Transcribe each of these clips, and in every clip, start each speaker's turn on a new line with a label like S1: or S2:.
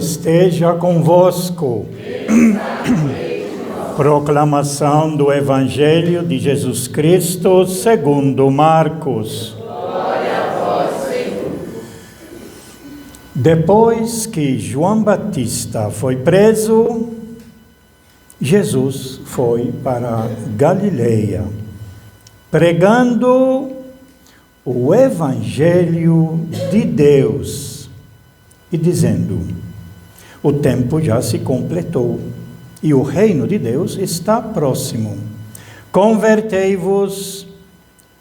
S1: esteja convosco. Proclamação do Evangelho de Jesus Cristo segundo Marcos.
S2: Glória a vós, Senhor.
S1: Depois que João Batista foi preso, Jesus foi para Galileia, pregando o Evangelho de Deus e dizendo: o tempo já se completou e o reino de Deus está próximo. Convertei-vos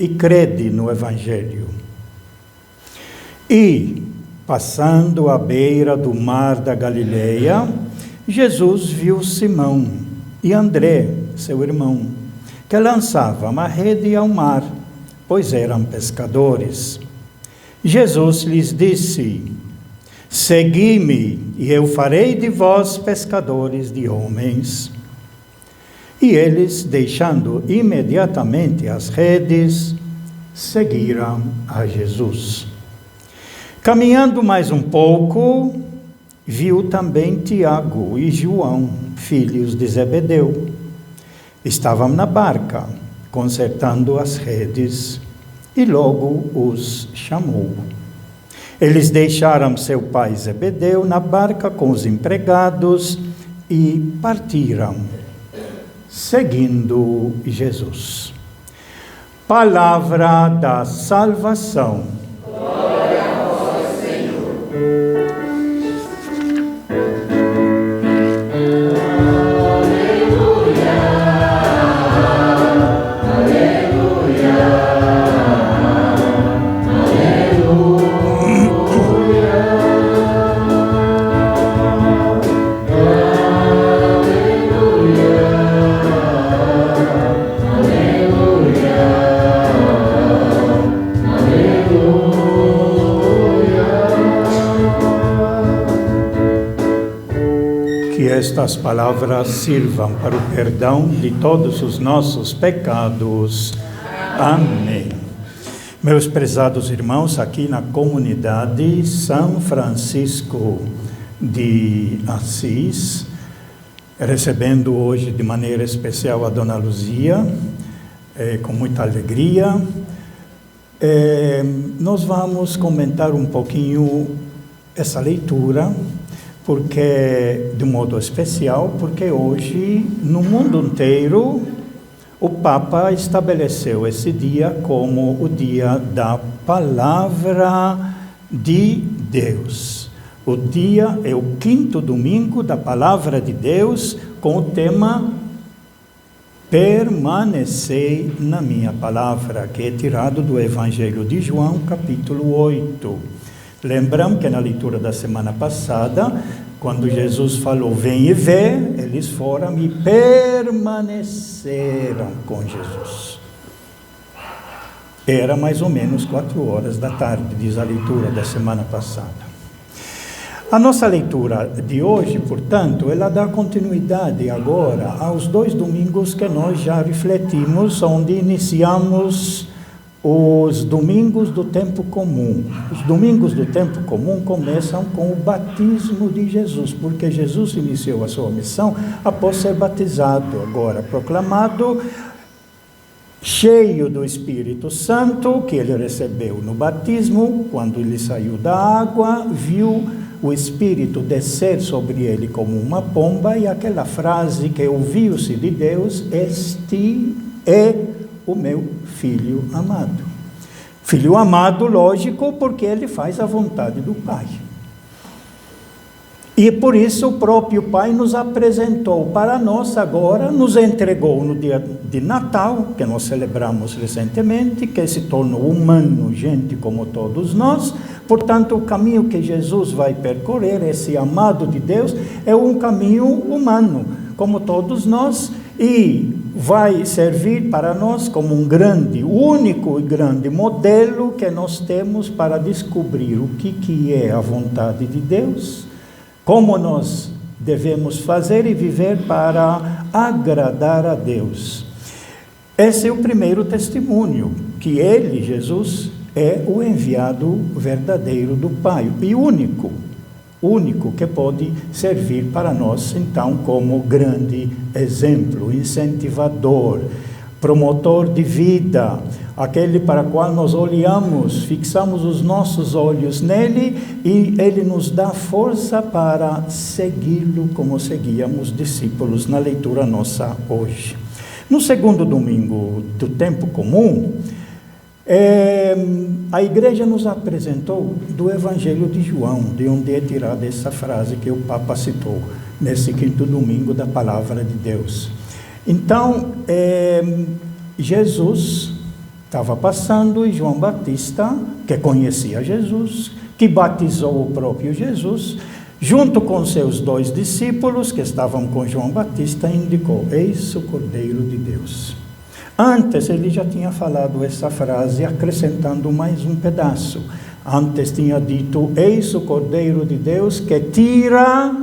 S1: e crede no Evangelho. E, passando à beira do mar da Galileia, Jesus viu Simão e André, seu irmão, que lançavam uma rede ao mar, pois eram pescadores. Jesus lhes disse: segui-me, e eu farei de vós pescadores de homens. E eles, deixando imediatamente as redes, seguiram a Jesus. Caminhando mais um pouco, viu também Tiago e João, filhos de Zebedeu. Estavam na barca, consertando as redes, e logo os chamou. Eles deixaram seu pai Zebedeu na barca com os empregados e partiram, seguindo Jesus. Palavra da salvação.
S2: Glória a vós, Senhor.
S1: Estas palavras sirvam para o perdão de todos os nossos pecados. Amém. Meus prezados irmãos, aqui na comunidade São Francisco de Assis, recebendo hoje de maneira especial a Dona Luzia, com muita alegria, nós vamos comentar um pouquinho essa leitura, porque de modo especial, porque hoje no mundo inteiro o Papa estabeleceu esse dia como o dia da Palavra de Deus. O dia é o 5º domingo da Palavra de Deus, com o tema Permanecei na minha palavra, que é tirado do Evangelho de João, capítulo 8. Lembramos que na leitura da semana passada, quando Jesus falou, vem e vê, eles foram e permaneceram com Jesus. Era mais ou menos 4 da tarde, diz a leitura da semana passada. A nossa leitura de hoje, portanto, ela dá continuidade agora aos 2 domingos que nós já refletimos, onde iniciamos os domingos do tempo comum. Os domingos do tempo comum começam com o batismo de Jesus, porque Jesus iniciou a sua missão após ser batizado, agora proclamado, cheio do Espírito Santo, que ele recebeu no batismo. Quando ele saiu da água, viu o Espírito descer sobre ele como uma pomba, e aquela frase que ouviu-se de Deus: este é o meu filho amado. Filho amado, lógico, porque ele faz a vontade do Pai. E por isso o próprio Pai nos apresentou para nós agora, nos entregou no dia de Natal, que nós celebramos recentemente, que se tornou humano, gente como todos nós. Portanto, o caminho que Jesus vai percorrer, esse amado de Deus, é um caminho humano, como todos nós, e vai servir para nós como um grande, único e grande modelo que nós temos para descobrir o que é a vontade de Deus, como nós devemos fazer e viver para agradar a Deus. Esse é o primeiro testemunho, que ele, Jesus, é o enviado verdadeiro do Pai, e único. único que pode servir para nós, então, como grande exemplo, incentivador, promotor de vida, aquele para o qual nós olhamos, fixamos os nossos olhos nele e ele nos dá força para segui-lo como seguíamos discípulos na leitura nossa hoje. No segundo domingo do tempo comum, a igreja nos apresentou do Evangelho de João, de onde é tirada essa frase que o Papa citou, nesse quinto domingo da Palavra de Deus. Então, Jesus estava passando e João Batista, que conhecia Jesus, que batizou o próprio Jesus, junto com seus 2 discípulos que estavam com João Batista, indicou: eis o Cordeiro de Deus. Antes ele já tinha falado essa frase, acrescentando mais um pedaço. Antes tinha dito: eis o Cordeiro de Deus que tira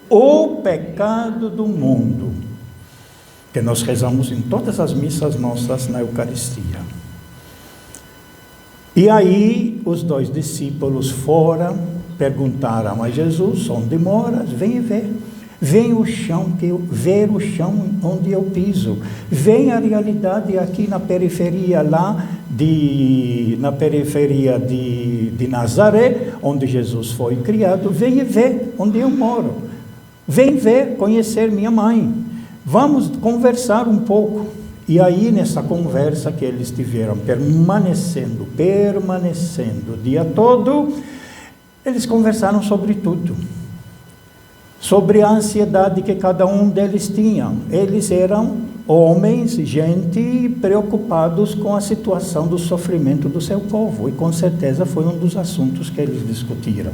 S1: o pecado do mundo, que nós rezamos em todas as missas nossas na Eucaristia. E aí os 2 discípulos foram, perguntaram a Jesus: onde moras? Vem ver. Vem o chão, ver o chão onde eu piso. Vem a realidade aqui na periferia de Nazaré, onde Jesus foi criado. Vem ver onde eu moro. Vem ver, conhecer minha mãe. Vamos conversar um pouco. E aí, nessa conversa que eles tiveram, permanecendo o dia todo, eles conversaram sobre tudo. Sobre a ansiedade que cada um deles tinha. Eles eram homens, gente preocupados com a situação do sofrimento do seu povo. E com certeza foi um dos assuntos que eles discutiram.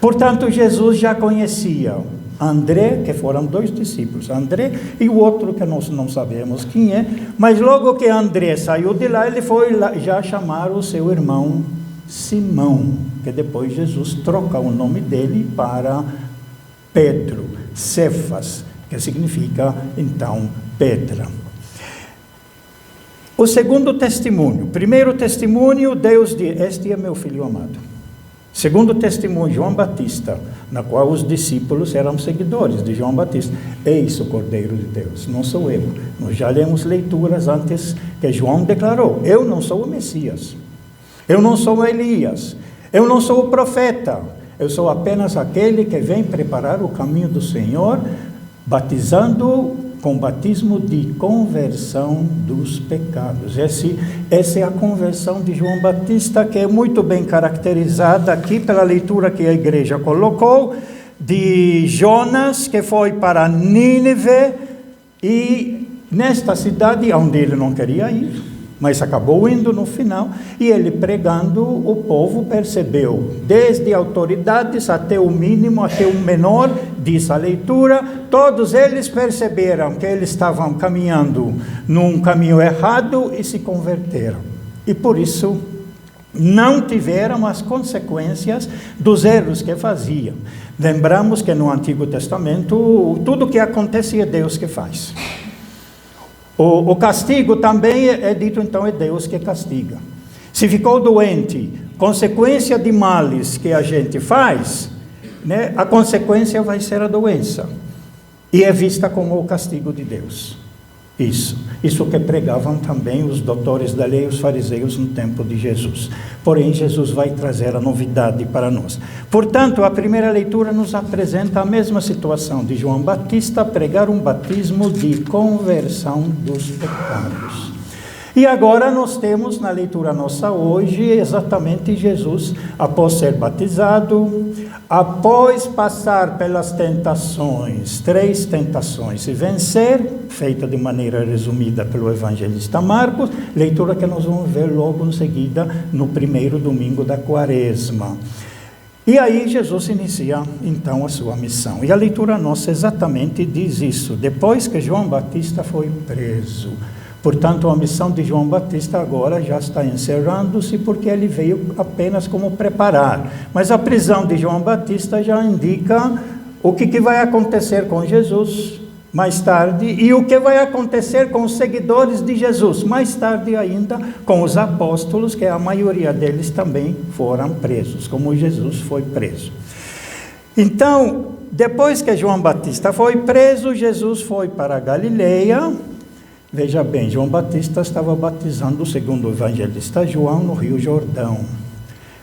S1: Portanto, Jesus já conhecia André, que foram 2 discípulos, André e o outro que nós não sabemos quem é, mas logo que André saiu de lá, ele foi já chamar o seu irmão Simão, que depois Jesus troca o nome dele para Pedro, Cefas, que significa então pedra. O segundo testemunho: primeiro testemunho, Deus diz: este é meu filho amado. Segundo testemunho, João Batista, na qual os discípulos eram seguidores de João Batista: eis o Cordeiro de Deus, não sou eu. Nós já lemos leituras antes que João declarou: eu não sou o Messias, eu não sou Elias, eu não sou o profeta, eu sou apenas aquele que vem preparar o caminho do Senhor, batizando com batismo de conversão dos pecados. Essa é a conversão de João Batista, que é muito bem caracterizada aqui pela leitura que a igreja colocou, de Jonas, que foi para Nínive, e nesta cidade onde ele não queria ir, mas acabou indo no final, e ele pregando, o povo percebeu, desde autoridades até o mínimo, até o menor, diz a leitura, todos eles perceberam que eles estavam caminhando num caminho errado e se converteram. E por isso não tiveram as consequências dos erros que faziam. Lembramos que no Antigo Testamento, tudo que acontece é Deus que faz. O castigo também é dito, então, é Deus que castiga. Se ficou doente, consequência de males que a gente faz, né, a consequência vai ser a doença. E é vista como o castigo de Deus. Isso que pregavam também os doutores da lei, os fariseus no tempo de Jesus. Porém, Jesus vai trazer a novidade para nós. Portanto, a primeira leitura nos apresenta a mesma situação de João Batista, pregar um batismo de conversão dos pecados. E agora nós temos na leitura nossa hoje exatamente Jesus, após ser batizado, após passar pelas tentações, 3 tentações, e vencer, feita de maneira resumida pelo evangelista Marcos, leitura que nós vamos ver logo em seguida, no primeiro domingo da Quaresma. E aí Jesus inicia então a sua missão. E a leitura nossa exatamente diz isso, depois que João Batista foi preso. Portanto, a missão de João Batista agora já está encerrando-se, porque ele veio apenas como preparar. Mas a prisão de João Batista já indica o que vai acontecer com Jesus mais tarde, e o que vai acontecer com os seguidores de Jesus mais tarde ainda, com os apóstolos, que a maioria deles também foram presos, como Jesus foi preso. Então, depois que João Batista foi preso, Jesus foi para a Galileia. Veja bem, João Batista estava batizando, segundo o evangelista João, no Rio Jordão,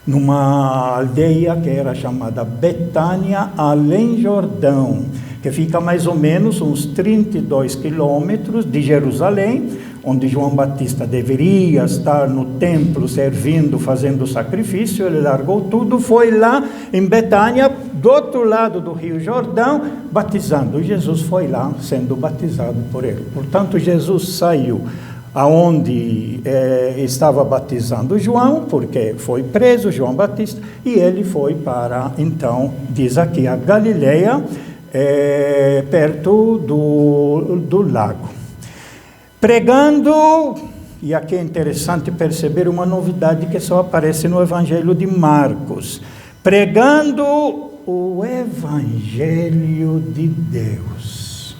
S1: numa aldeia que era chamada Betânia, além Jordão, que fica mais ou menos uns 32 quilômetros de Jerusalém, onde João Batista deveria estar no templo servindo, fazendo sacrifício. Ele largou tudo, foi lá em Betânia, do outro lado do Rio Jordão, batizando. E Jesus foi lá sendo batizado por ele. Portanto, Jesus saiu aonde estava batizando João, porque foi preso João Batista, e ele foi para, então, diz aqui, a Galileia, perto do lago. Pregando, e aqui é interessante perceber uma novidade que só aparece no Evangelho de Marcos, pregando o Evangelho de Deus.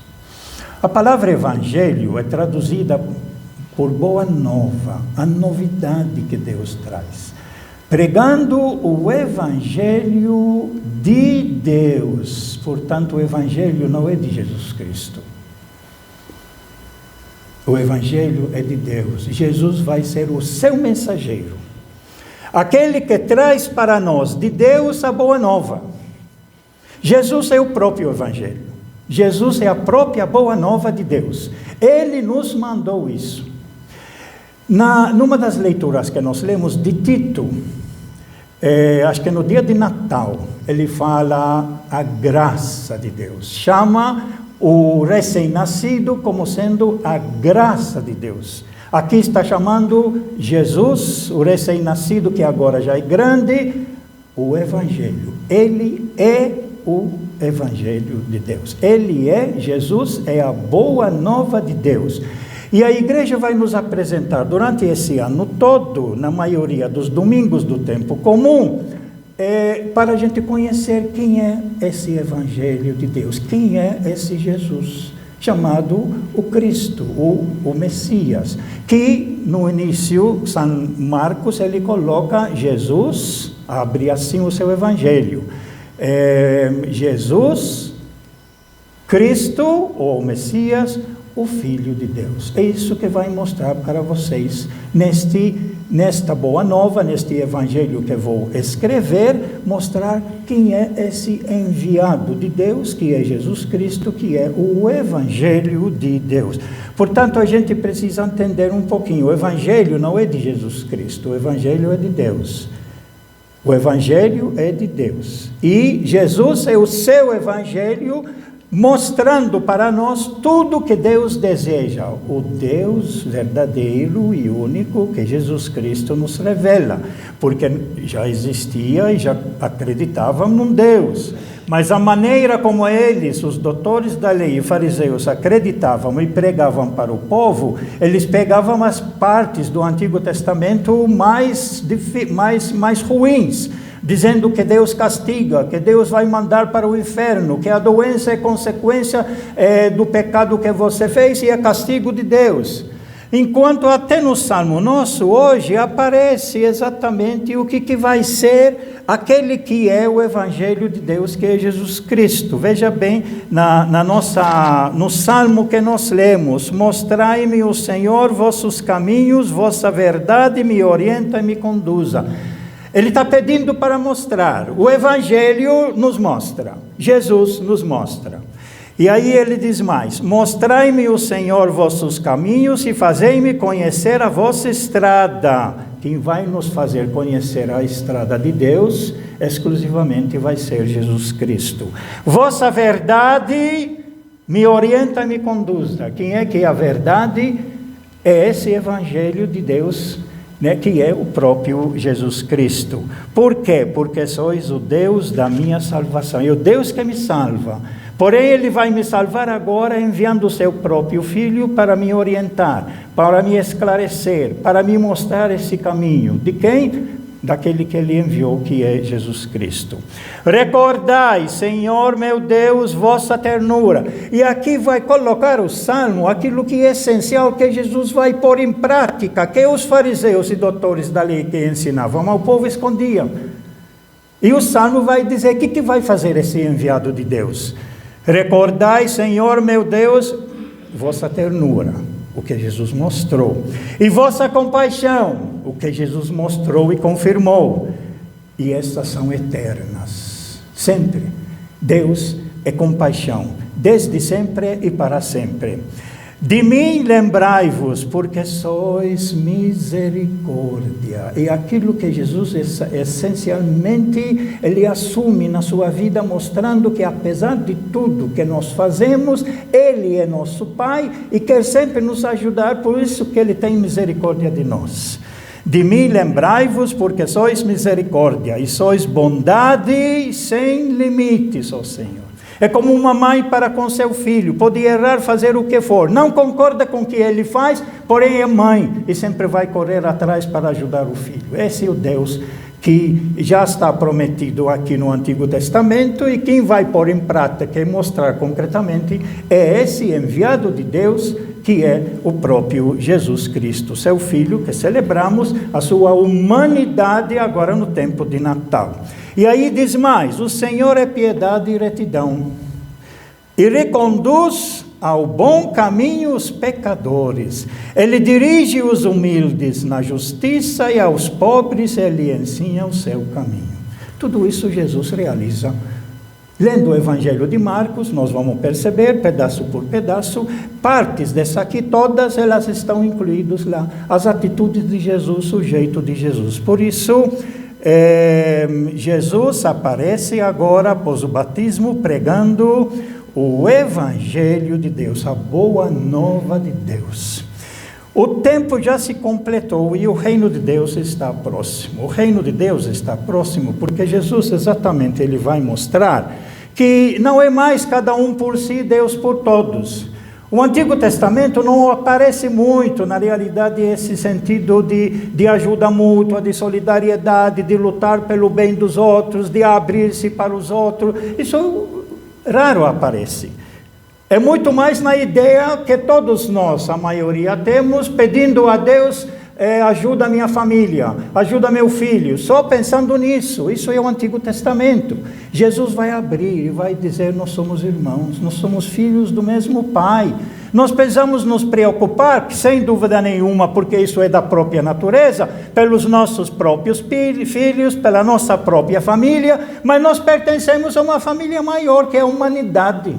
S1: A palavra Evangelho é traduzida por boa nova, a novidade que Deus traz. Pregando o Evangelho de Deus. Portanto, o Evangelho não é de Jesus Cristo. O Evangelho é de Deus. Jesus vai ser o seu mensageiro. Aquele que traz para nós de Deus a boa nova. Jesus é o próprio Evangelho. Jesus é a própria boa nova de Deus. Ele nos mandou isso. Numa das leituras que nós lemos de Tito, acho que no dia de Natal, ele fala a graça de Deus. Chama o recém-nascido como sendo a graça de Deus. Aqui está chamando Jesus, o recém-nascido, que agora já é grande, o Evangelho. Ele é o Evangelho de Deus. Ele é, Jesus é a boa nova de Deus. E a igreja vai nos apresentar durante esse ano todo, na maioria dos domingos do tempo comum, para a gente conhecer quem é esse Evangelho de Deus, quem é esse Jesus, chamado o Cristo, o Messias, que no início, São Marcos, ele coloca Jesus, abre assim o seu Evangelho, Jesus, Cristo, ou Messias, o Filho de Deus. É isso que vai mostrar para vocês nesta boa nova, neste evangelho que vou escrever, mostrar quem é esse enviado de Deus, que é Jesus Cristo, que é o Evangelho de Deus. Portanto, a gente precisa entender um pouquinho. O Evangelho não é de Jesus Cristo, o Evangelho é de Deus. O Evangelho é de Deus. E Jesus é o seu Evangelho, mostrando para nós tudo que Deus deseja, o Deus verdadeiro e único que Jesus Cristo nos revela, porque já existia e já acreditavam num Deus, mas a maneira como eles, os doutores da lei e fariseus, acreditavam e pregavam para o povo, eles pegavam as partes do Antigo Testamento mais ruins, dizendo que Deus castiga, que Deus vai mandar para o inferno, que a doença é consequência do pecado que você fez e é castigo de Deus. Enquanto até no Salmo nosso hoje aparece exatamente o que vai ser aquele que é o Evangelho de Deus, que é Jesus Cristo. Veja bem, no Salmo que nós lemos: mostrai-me o Senhor vossos caminhos, vossa verdade me orienta e me conduza. Ele está pedindo para mostrar. O Evangelho nos mostra. Jesus nos mostra. E aí ele diz mais: mostrai-me o Senhor vossos caminhos e fazei-me conhecer a vossa estrada. Quem vai nos fazer conhecer a estrada de Deus, exclusivamente vai ser Jesus Cristo. Vossa verdade me orienta e me conduza. Quem é que é a verdade? É esse Evangelho de Deus, que é o próprio Jesus Cristo. Por quê? Porque sois o Deus da minha salvação. É o Deus que me salva. Porém, Ele vai me salvar agora enviando o seu próprio Filho para me orientar, para me esclarecer, para me mostrar esse caminho. De quem? Daquele que Ele enviou, que é Jesus Cristo. Recordai, Senhor meu Deus, vossa ternura. E aqui vai colocar o Salmo, aquilo que é essencial, que Jesus vai pôr em prática, que os fariseus e doutores da lei que ensinavam ao povo escondiam. E o Salmo vai dizer, o que vai fazer esse enviado de Deus? Recordai, Senhor meu Deus, vossa ternura, o que Jesus mostrou, e vossa compaixão, o que Jesus mostrou e confirmou, e estas são eternas, sempre. Deus é compaixão, desde sempre e para sempre. De mim lembrai-vos, porque sois misericórdia. E aquilo que Jesus essencialmente ele assume na sua vida, mostrando que apesar de tudo que nós fazemos, Ele é nosso Pai e quer sempre nos ajudar, por isso que Ele tem misericórdia de nós. De mim lembrai-vos, porque sois misericórdia e sois bondade sem limites, ó Senhor. É como uma mãe para com seu filho, pode errar, fazer o que for, não concorda com o que ele faz, porém é mãe e sempre vai correr atrás para ajudar o filho. Esse é o Deus que já está prometido aqui no Antigo Testamento, e quem vai pôr em prática e mostrar concretamente é esse enviado de Deus, que é o próprio Jesus Cristo, seu Filho, que celebramos a sua humanidade agora no tempo de Natal. E aí diz mais: o Senhor é piedade e retidão, e reconduz ao bom caminho os pecadores. Ele dirige os humildes na justiça, e aos pobres ele ensina o seu caminho. Tudo isso Jesus realiza. Lendo o Evangelho de Marcos, nós vamos perceber, pedaço por pedaço, partes dessa aqui, todas elas estão incluídas lá, as atitudes de Jesus, o jeito de Jesus. Por isso, Jesus aparece agora, após o batismo, pregando o Evangelho de Deus, a boa nova de Deus. O tempo já se completou e o reino de Deus está próximo. O reino de Deus está próximo porque Jesus exatamente ele vai mostrar que não é mais cada um por si, Deus por todos. O Antigo Testamento não aparece muito, na realidade, esse sentido de ajuda mútua, de solidariedade, de lutar pelo bem dos outros, de abrir-se para os outros. Isso raro aparece. É muito mais na ideia que todos nós, a maioria, temos, pedindo a Deus, ajuda a minha família, ajuda meu filho, só pensando nisso. Isso é o Antigo Testamento. Jesus vai abrir e vai dizer: nós somos irmãos, nós somos filhos do mesmo Pai. Nós precisamos nos preocupar, sem dúvida nenhuma, porque isso é da própria natureza, pelos nossos próprios filhos, pela nossa própria família, mas nós pertencemos a uma família maior, que é a humanidade.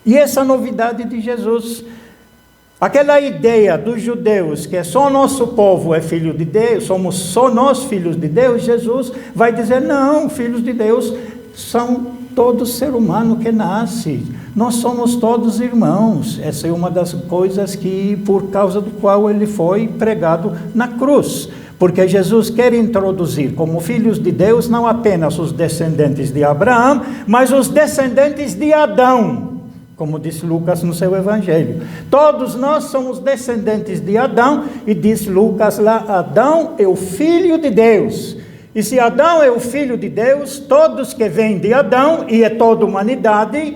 S1: E essa novidade de Jesus, aquela ideia dos judeus, que é só nosso povo é filho de Deus, somos só nós filhos de Deus, Jesus vai dizer: não, filhos de Deus são todos ser humano que nasce, nós somos todos irmãos. Essa é uma das coisas que, por causa do qual ele foi pregado na cruz. Porque Jesus quer introduzir como filhos de Deus não apenas os descendentes de Abraão, mas os descendentes de Adão, como diz Lucas no seu Evangelho. Todos nós somos descendentes de Adão, e diz Lucas lá: Adão é o filho de Deus. E se Adão é o filho de Deus, todos que vêm de Adão, e é toda a humanidade,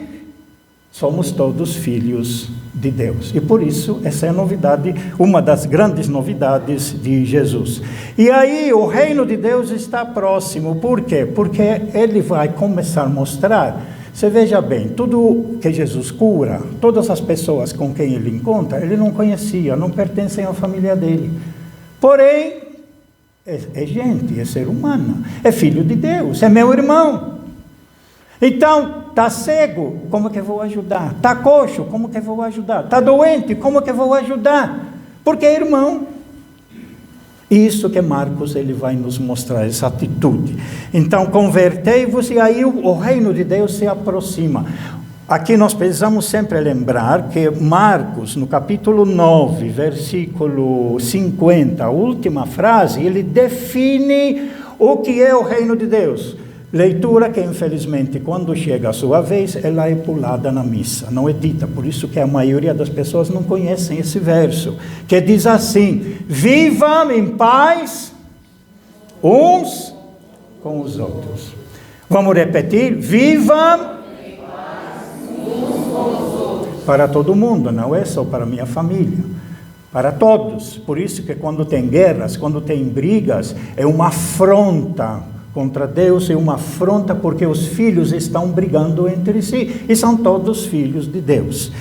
S1: somos todos filhos de Deus. E por isso, essa é a novidade, uma das grandes novidades de Jesus. E aí, o reino de Deus está próximo. Por quê? Porque ele vai começar a mostrar. Você veja bem, tudo que Jesus cura, todas as pessoas com quem ele encontra, ele não conhecia, não pertencem à família dele. Porém, é gente, é ser humano, é filho de Deus, é meu irmão. Então, está cego, como que eu vou ajudar? Está coxo, como que eu vou ajudar? Está doente, como que eu vou ajudar? Porque é irmão. Isso que Marcos ele vai nos mostrar, essa atitude. Então, convertei-vos, e aí o reino de Deus se aproxima. Aqui nós precisamos sempre lembrar que Marcos, no capítulo 9, versículo 50, a última frase, ele define o que é o reino de Deus. Leitura que, infelizmente, quando chega a sua vez, ela é pulada na missa, não é dita. Por isso que a maioria das pessoas não conhecem esse verso, que diz assim: vivam em paz uns com os outros. Vamos repetir: vivam para todo mundo, não é só para minha família, para todos. Por isso que quando tem guerras, quando tem brigas, é uma afronta contra Deus, é uma afronta porque os filhos estão brigando entre si e são todos filhos de Deus.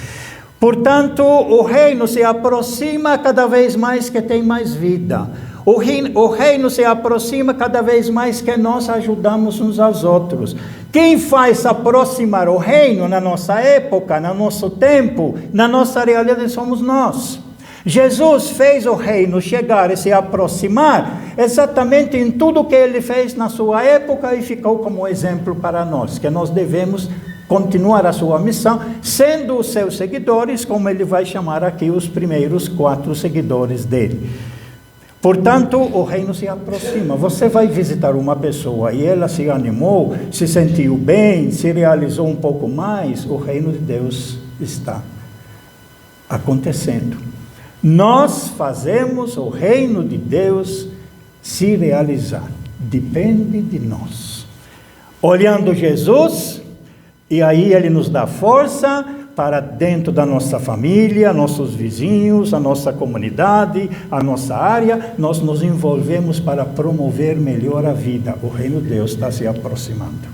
S1: Portanto, o reino se aproxima cada vez mais que tem mais vida. O reino se aproxima cada vez mais que nós ajudamos uns aos outros. Quem faz aproximar o reino na nossa época, no nosso tempo, na nossa realidade, somos nós. Jesus fez o reino chegar e se aproximar exatamente em tudo que ele fez na sua época e ficou como exemplo para nós, que nós devemos continuar a sua missão, sendo os seus seguidores, como ele vai chamar aqui os primeiros 4 seguidores dele. Portanto, o reino se aproxima. Você vai visitar uma pessoa e ela se animou, se sentiu bem, se realizou um pouco mais, o reino de Deus está acontecendo. Nós fazemos o reino de Deus se realizar. Depende de nós. Olhando Jesus, e aí ele nos dá força para dentro da nossa família, nossos vizinhos, a nossa comunidade, a nossa área, nós nos envolvemos para promover melhor a vida. O reino de Deus está se aproximando.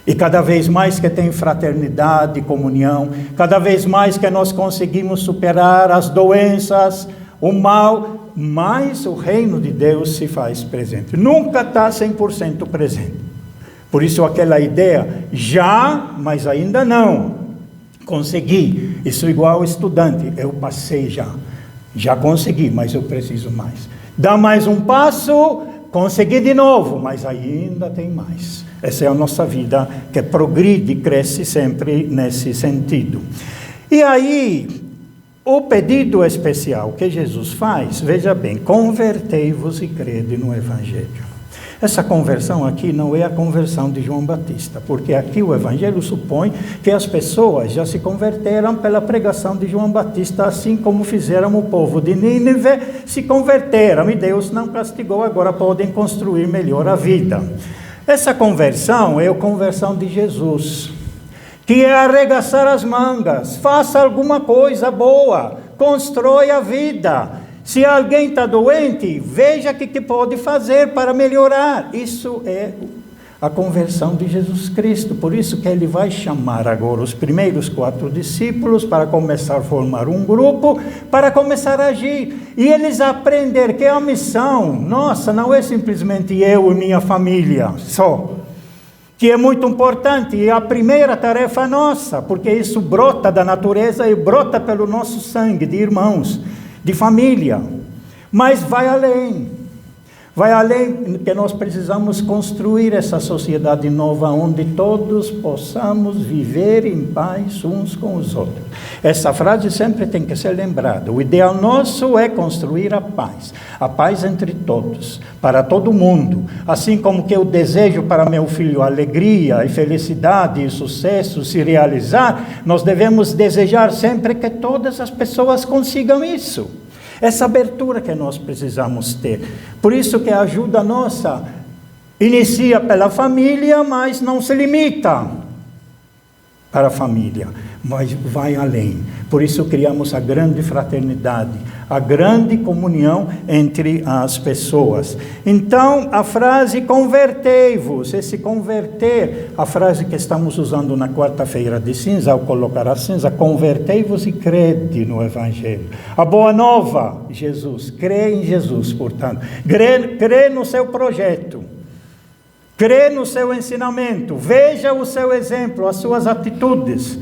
S1: E cada vez mais que tem fraternidade, comunhão, cada vez mais que nós conseguimos superar as doenças, o mal, mais o reino de Deus se faz presente. Nunca está 100% presente. Por isso aquela ideia, já, mas ainda não. Consegui. Isso é igual ao estudante. Eu passei já consegui, mas eu preciso mais. Dá mais um passo, consegui de novo, mas ainda tem mais. Essa é a nossa vida que progride, cresce sempre nesse sentido. E aí, o pedido especial que Jesus faz, veja bem, convertei-vos e crede no Evangelho. Essa conversão aqui não é a conversão de João Batista, porque aqui o Evangelho supõe que as pessoas já se converteram pela pregação de João Batista, assim como fizeram o povo de Nínive, se converteram e Deus não castigou, agora podem construir melhor a vida. Essa conversão é a conversão de Jesus, que é arregaçar as mangas, faça alguma coisa boa, constrói a vida. Se alguém está doente, veja o que pode fazer para melhorar. Isso é a conversão de Jesus Cristo. Por isso que ele vai chamar agora os primeiros 4 discípulos para começar a formar um grupo, para começar a agir. E eles aprender que a missão nossa não é simplesmente eu e minha família só, que é muito importante, e a primeira tarefa nossa, porque isso brota da natureza e brota pelo nosso sangue de irmãos, de família, mas vai além, que nós precisamos construir essa sociedade nova, onde todos possamos viver em paz uns com os outros. Essa frase sempre tem que ser lembrada. O ideal nosso é construir a paz entre todos, para todo mundo, assim como que eu desejo para meu filho alegria e felicidade e sucesso se realizar, nós devemos desejar sempre que todas as pessoas consigam isso. Essa abertura que nós precisamos ter. Por isso que a ajuda nossa inicia pela família, mas não se limita para a família, mas vai além. Por isso criamos a grande fraternidade, a grande comunhão entre as pessoas. Então, a frase convertei-vos, esse converter, a frase que estamos usando na quarta-feira de cinza, ao colocar a cinza, convertei-vos e crede no Evangelho. A boa nova, Jesus, crê em Jesus, portanto, crê no seu projeto, crê no seu ensinamento, veja o seu exemplo, as suas atitudes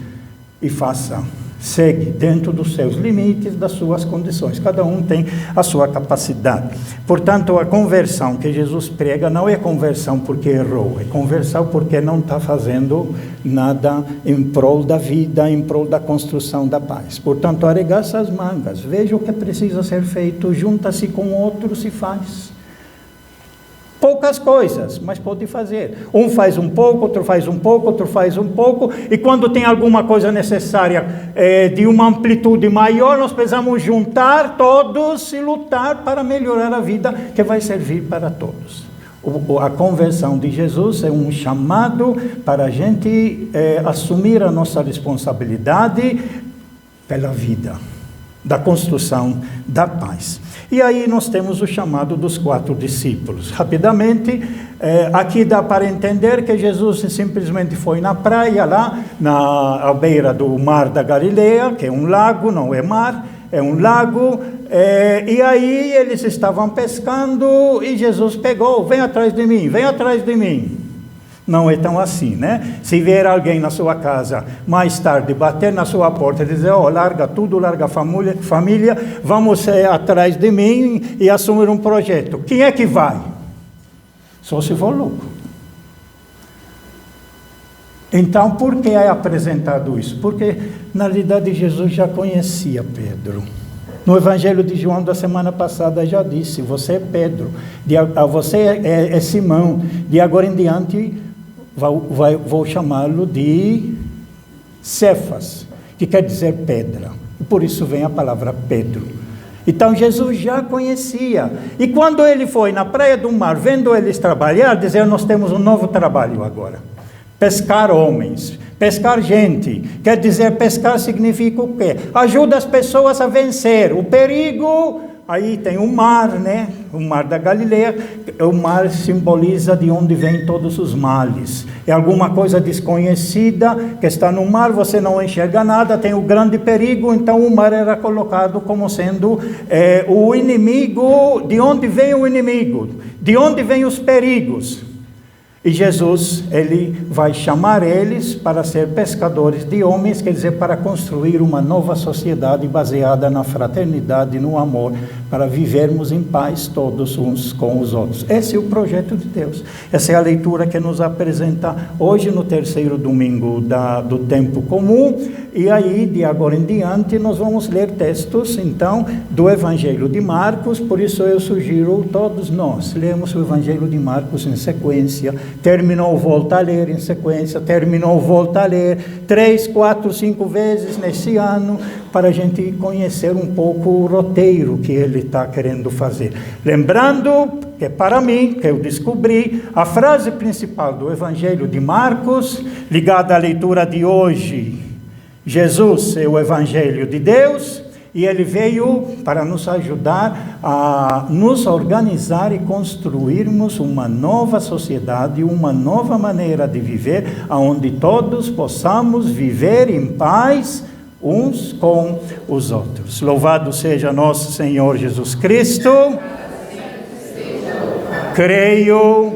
S1: e faça. Segue dentro dos seus limites, das suas condições. Cada um tem a sua capacidade. Portanto, a conversão que Jesus prega não é conversão porque errou, é conversão porque não está fazendo nada em prol da vida, em prol da construção da paz. Portanto, arregaça as mangas, veja o que precisa ser feito, junta-se com outros e faz. Poucas coisas, mas pode fazer. Um faz um pouco, outro faz um pouco, outro faz um pouco. E quando tem alguma coisa necessária de uma amplitude maior, nós precisamos juntar todos e lutar para melhorar a vida que vai servir para todos. A conversão de Jesus é um chamado para a gente assumir a nossa responsabilidade pela vida. da construção da paz. E aí nós temos o chamado dos 4 discípulos. Rapidamente, aqui dá para entender que Jesus simplesmente foi na praia, lá à beira do mar da Galileia, que é um lago, não é mar, é um lago, e aí eles estavam pescando e Jesus pegou: vem atrás de mim, vem atrás de mim. Não é tão assim, né? Se vier alguém na sua casa mais tarde, bater na sua porta e dizer: larga tudo, larga a família, vamos atrás de mim e assumir um projeto. Quem é que vai? Só se for louco. Então, por que é apresentado isso? Porque, na realidade, Jesus já conhecia Pedro. No Evangelho de João da semana passada já disse: você é Pedro, você é Simão, de agora em diante vou chamá-lo de Cefas, que quer dizer pedra. E por isso vem a palavra Pedro. Então Jesus já conhecia. E quando ele foi na praia do mar, vendo eles trabalhar, dizer: nós temos um novo trabalho agora. Pescar homens, pescar gente. Quer dizer, pescar significa o quê? Ajuda as pessoas a vencer o perigo. Aí tem o mar, né? O mar da Galileia. O mar simboliza de onde vêm todos os males. É alguma coisa desconhecida que está no mar, você não enxerga nada, tem o grande perigo. Então o mar era colocado como sendo o inimigo. De onde vem o inimigo? De onde vêm os perigos? E Jesus, ele vai chamar eles para ser pescadores de homens, quer dizer, para construir uma nova sociedade baseada na fraternidade, no amor, para vivermos em paz todos uns com os outros. Esse é o projeto de Deus. Essa é a leitura que nos apresenta hoje no terceiro domingo do tempo comum. E aí, de agora em diante, nós vamos ler textos, então, do Evangelho de Marcos. Por isso eu sugiro todos nós lemos o Evangelho de Marcos em sequência. Terminou, volta a ler em sequência. Terminou, volta a ler 3, 4, 5 vezes nesse ano, para a gente conhecer um pouco o roteiro que ele está querendo fazer. Lembrando que, para mim, que eu descobri, a frase principal do Evangelho de Marcos, ligada à leitura de hoje: Jesus é o Evangelho de Deus, e ele veio para nos ajudar a nos organizar e construirmos uma nova sociedade, uma nova maneira de viver, onde todos possamos viver em paz uns com os outros. Louvado seja nosso Senhor Jesus Cristo. Creio